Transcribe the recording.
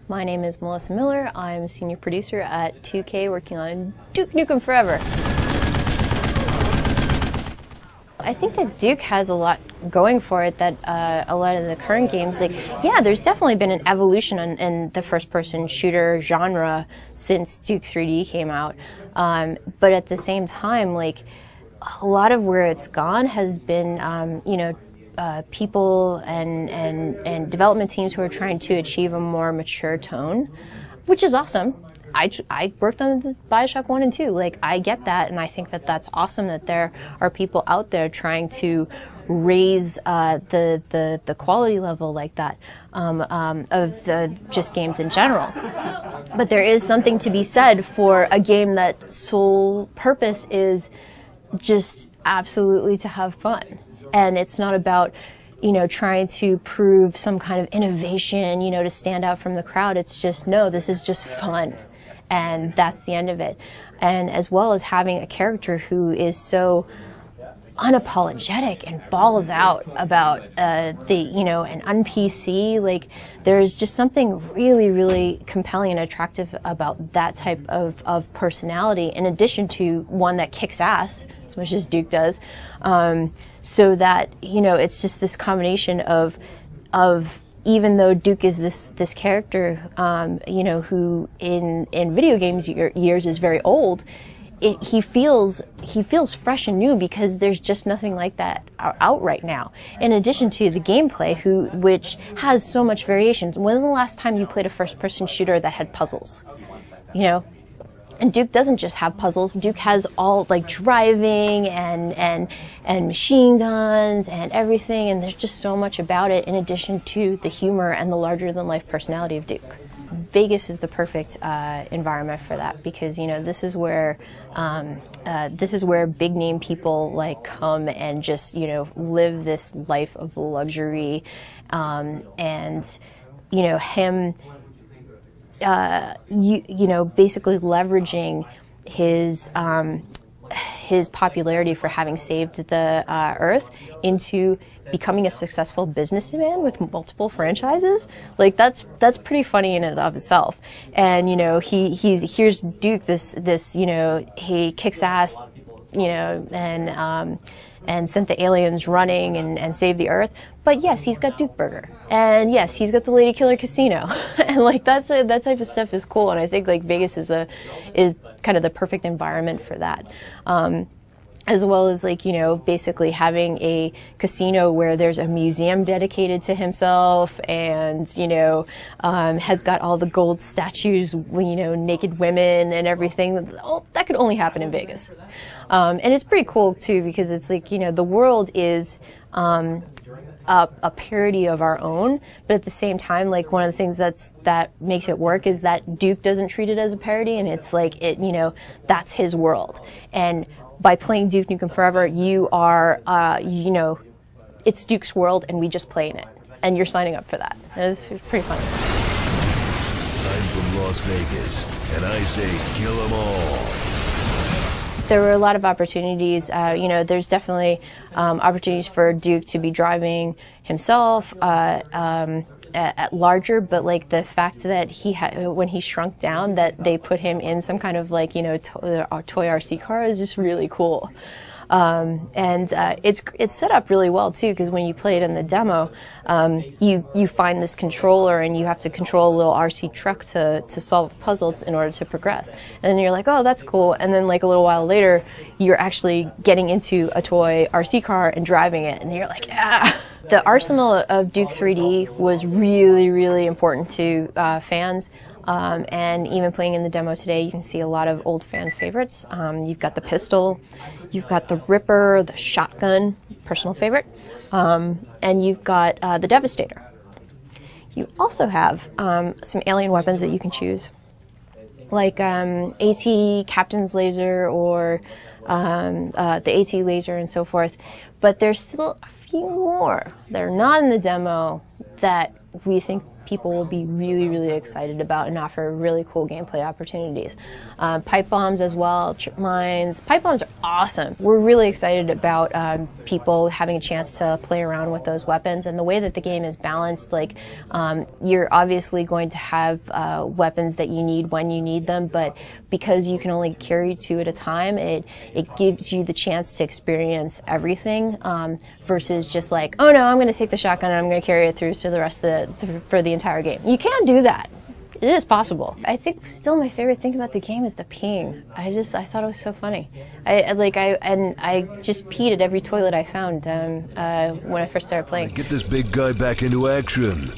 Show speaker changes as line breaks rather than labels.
My name is Melissa Miller. I'm a senior producer at 2K working on Duke Nukem Forever. I think that Duke has a lot going for it that a lot of the current games, like, yeah, there's definitely been an evolution in the first-person shooter genre since Duke 3D came out. But at the same time, like, a lot of where it's gone has been, people and development teams who are trying to achieve a more mature tone, which is awesome. I worked on the Bioshock 1 and 2. Like, I get that, and I think that that's awesome that there are people out there trying to raise the quality level like that of the just games in general. But there is something to be said for a game that sole purpose is just absolutely to have fun. And it's not about, trying to prove some kind of innovation, to stand out from the crowd. It's just, no, this is just fun. And that's the end of it. And as well as having a character who is so unapologetic and balls out about an un-PC, like, there's just something really, really compelling and attractive about that type of personality, in addition to one that kicks ass, as much as Duke does, so that, it's just this combination of even though Duke is this character, who in video games years is very old, he feels fresh and new because there's just nothing like that out right now. In addition to the gameplay, which has so much variations. When was the last time you played a first-person shooter that had puzzles? And Duke doesn't just have puzzles. Duke has all, like, driving and machine guns and everything, and there's just so much about it in addition to the humor and the larger-than-life personality of Duke. Vegas is the perfect environment for that because, this is where big-name people, like, come and just, live this life of luxury, him basically leveraging his popularity for having saved the Earth into becoming a successful businessman with multiple franchises. Like, that's pretty funny in and of itself. And here's Duke, this he kicks ass, and sent the aliens running and saved the Earth. But yes, he's got Duke Burger, and yes, he's got the Lady Killer Casino, and like that type of stuff is cool. And I think, like, Vegas is kind of the perfect environment for that. As well as, like, basically having a casino where there's a museum dedicated to himself, and has got all the gold statues, naked women and everything. Oh, that could only happen in Vegas. And it's pretty cool too because it's like, the world is a parody of our own, but at the same time, like, one of the things that makes it work is that Duke doesn't treat it as a parody, and it's like that's his world. And by playing Duke Nukem Forever, you are, it's Duke's world, and we just play in it. And you're signing up for that. It's pretty fun.
I'm from Las Vegas, and I say kill them all.
There were a lot of opportunities. There's definitely opportunities for Duke to be driving himself at larger, but, like, the fact that when he shrunk down, that they put him in some kind of, like, toy RC car is just really cool. It's set up really well too, because when you play it in the demo, you find this controller and you have to control a little RC truck to solve puzzles in order to progress. And then you're like, oh, that's cool. And then, like, a little while later, you're actually getting into a toy RC car and driving it, and you're like, ah. The arsenal of Duke 3D was really, really important to fans. And even playing in the demo today, you can see a lot of old fan favorites. You've got the pistol, you've got the Ripper, the shotgun, personal favorite, and you've got the Devastator. You also have some alien weapons that you can choose, like AT Captain's Laser or the AT Laser and so forth. But there's still a few more that are not in the demo that we think people will be really, really excited about and offer really cool gameplay opportunities. Pipe bombs as well, trip mines. Pipe bombs are awesome. We're really excited about people having a chance to play around with those weapons, and the way that the game is balanced, like you're obviously going to have weapons that you need when you need them, but because you can only carry 2 at a time, it gives you the chance to experience everything versus just like, oh no, I'm going to take the shotgun and I'm going to carry it through to the rest of for the entire game. You can do that. It is possible. I think still my favorite thing about the game is the peeing. I thought it was so funny. I just peed at every toilet I found when I first started playing.
Get this big guy back into action.